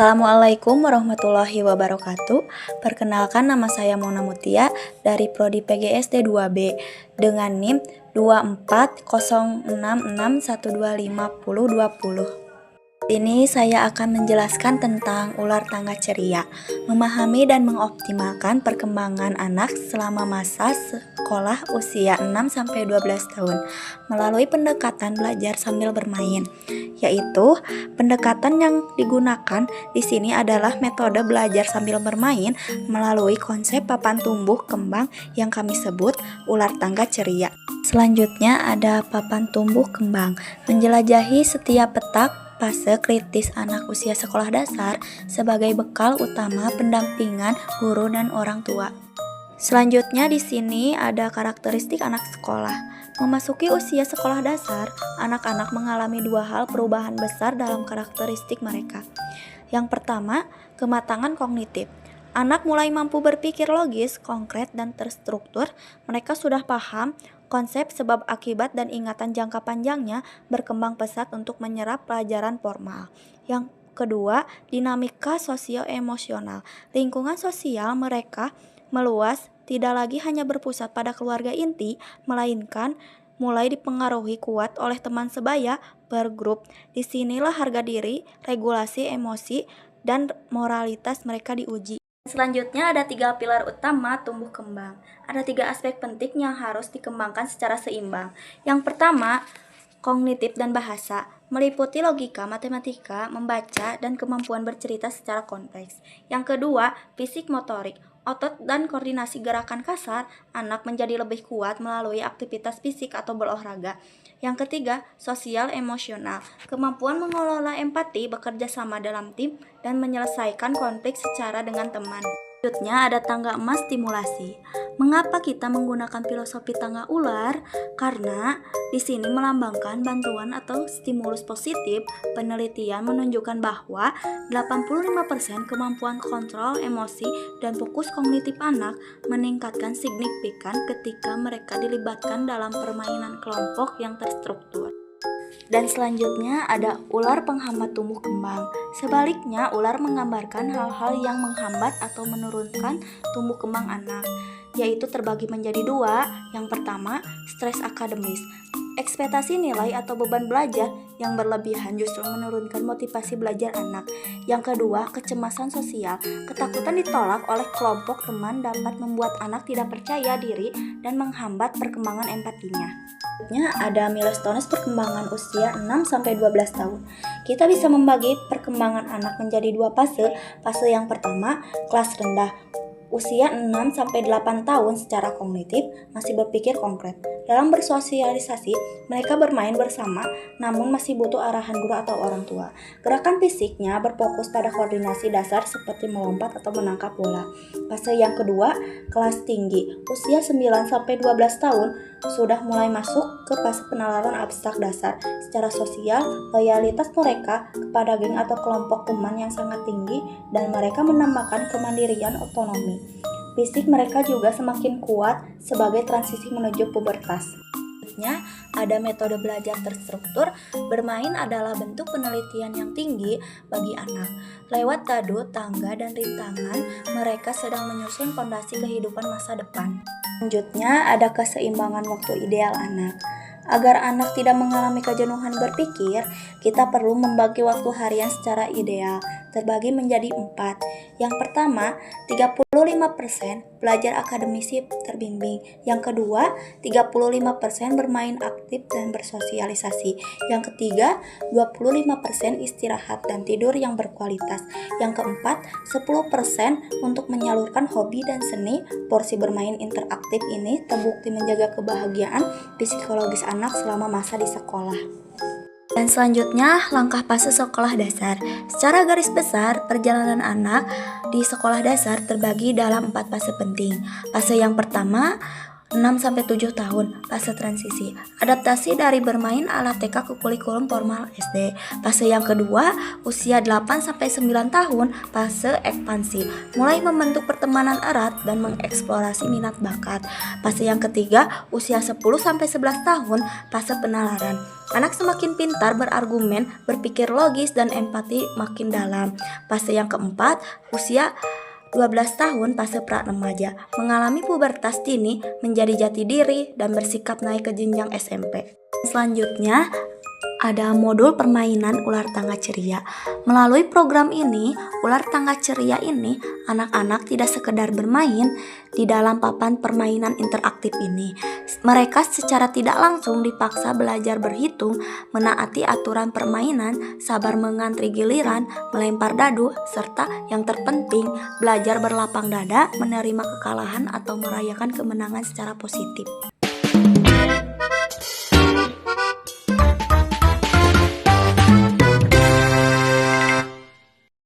Assalamualaikum warahmatullahi wabarakatuh. Perkenalkan, nama saya Mona Mutia dari Prodi PGSD 2B dengan NIM 240661250020. Ini saya akan menjelaskan tentang ular tangga ceria, memahami dan mengoptimalkan perkembangan anak selama masa sekolah usia 6-12 tahun melalui pendekatan belajar sambil bermain, yaitu pendekatan yang digunakan di sini adalah metode belajar sambil bermain melalui konsep papan tumbuh kembang yang kami sebut ular tangga ceria. Selanjutnya ada papan tumbuh kembang, menjelajahi setiap petak fase kritis anak usia sekolah dasar sebagai bekal utama pendampingan guru dan orang tua. Selanjutnya di sini ada karakteristik anak sekolah. Memasuki usia sekolah dasar, anak-anak mengalami dua hal perubahan besar dalam karakteristik mereka. Yang pertama, kematangan kognitif. Anak mulai mampu berpikir logis, konkret, dan terstruktur. Mereka sudah paham konsep sebab akibat dan ingatan jangka panjangnya berkembang pesat untuk menyerap pelajaran formal. Yang kedua, dinamika sosio-emosional. Lingkungan sosial mereka meluas, tidak lagi hanya berpusat pada keluarga inti, melainkan mulai dipengaruhi kuat oleh teman sebaya, bergrup. Disinilah harga diri, regulasi emosi, dan moralitas mereka diuji. Selanjutnya ada 3 pilar utama tumbuh kembang. Ada 3 aspek penting yang harus dikembangkan secara seimbang. Yang pertama, kognitif dan bahasa, meliputi logika, matematika, membaca, dan kemampuan bercerita secara kompleks. Yang kedua, fisik motorik, otot dan koordinasi gerakan kasar, anak menjadi lebih kuat melalui aktivitas fisik atau berolahraga. Yang ketiga, sosial emosional, kemampuan mengelola empati, bekerja sama dalam tim, dan menyelesaikan konflik secara dengan teman. Selanjutnya ada tangga emas stimulasi. Mengapa kita menggunakan filosofi tangga ular? Karena di sini melambangkan bantuan atau stimulus positif. Penelitian menunjukkan bahwa 85% kemampuan kontrol emosi dan fokus kognitif anak meningkatkan signifikan ketika mereka dilibatkan dalam permainan kelompok yang terstruktur. Dan selanjutnya ada ular penghambat tumbuh kembang. Sebaliknya, ular menggambarkan hal-hal yang menghambat atau menurunkan tumbuh kembang anak, yaitu terbagi menjadi 2. Yang pertama, stres akademis. Ekspektasi nilai atau beban belajar yang berlebihan justru menurunkan motivasi belajar anak. Yang kedua, kecemasan sosial. Ketakutan ditolak oleh kelompok teman dapat membuat anak tidak percaya diri dan menghambat perkembangan empatinya. Selanjutnya ada milestones perkembangan usia 6-12 tahun. Kita bisa membagi perkembangan anak menjadi 2 fase. Fase yang pertama, kelas rendah. Usia 6-8 tahun secara kognitif masih berpikir konkret. Dalam bersosialisasi, mereka bermain bersama namun masih butuh arahan guru atau orang tua. Gerakan fisiknya berfokus pada koordinasi dasar seperti melompat atau menangkap bola. Fase yang kedua, kelas tinggi. Usia 9-12 tahun sudah mulai masuk ke fase penalaran abstrak dasar. Secara sosial, loyalitas mereka kepada geng atau kelompok teman yang sangat tinggi dan mereka menambahkan kemandirian otonomi. Fisik mereka juga semakin kuat sebagai transisi menuju pubertas. Selanjutnya, ada metode belajar terstruktur. Bermain adalah bentuk penelitian yang tinggi bagi anak. Lewat dadu, tangga, dan rintangan, mereka sedang menyusun fondasi kehidupan masa depan. Selanjutnya, ada keseimbangan waktu ideal anak. Agar anak tidak mengalami kejenuhan berpikir, kita perlu membagi waktu harian secara ideal, terbagi menjadi 4. Yang pertama, 35% belajar akademisi terbimbing. Yang kedua, 35% bermain aktif dan bersosialisasi. Yang ketiga, 25% istirahat dan tidur yang berkualitas. Yang keempat, 10% untuk menyalurkan hobi dan seni. Porsi bermain interaktif ini terbukti menjaga kebahagiaan psikologis anak selama masa di sekolah. Dan selanjutnya, langkah fase sekolah dasar. Secara garis besar, perjalanan anak di sekolah dasar terbagi dalam 4 fase penting. Fase yang pertama, 6-7 tahun, fase transisi. Adaptasi dari bermain ala TK ke kurikulum formal SD. Fase yang kedua, usia 8-9 tahun, fase ekspansi. Mulai membentuk pertemanan erat dan mengeksplorasi minat bakat. Fase yang ketiga, usia 10-11 tahun, fase penalaran. Anak semakin pintar berargumen, berpikir logis, dan empati makin dalam. Fase yang keempat, usia 12 tahun, fase pra-remaja, mengalami pubertas dini, menjadi jati diri, dan bersikap naik ke jenjang SMP. Selanjutnya, ada modul permainan ular tangga ceria. Melalui program ini, ular tangga ceria ini, anak-anak tidak sekedar bermain di dalam papan permainan interaktif ini. Mereka secara tidak langsung dipaksa belajar berhitung, menaati aturan permainan, sabar mengantri giliran, melempar dadu, serta yang terpenting, belajar berlapang dada, menerima kekalahan atau merayakan kemenangan secara positif.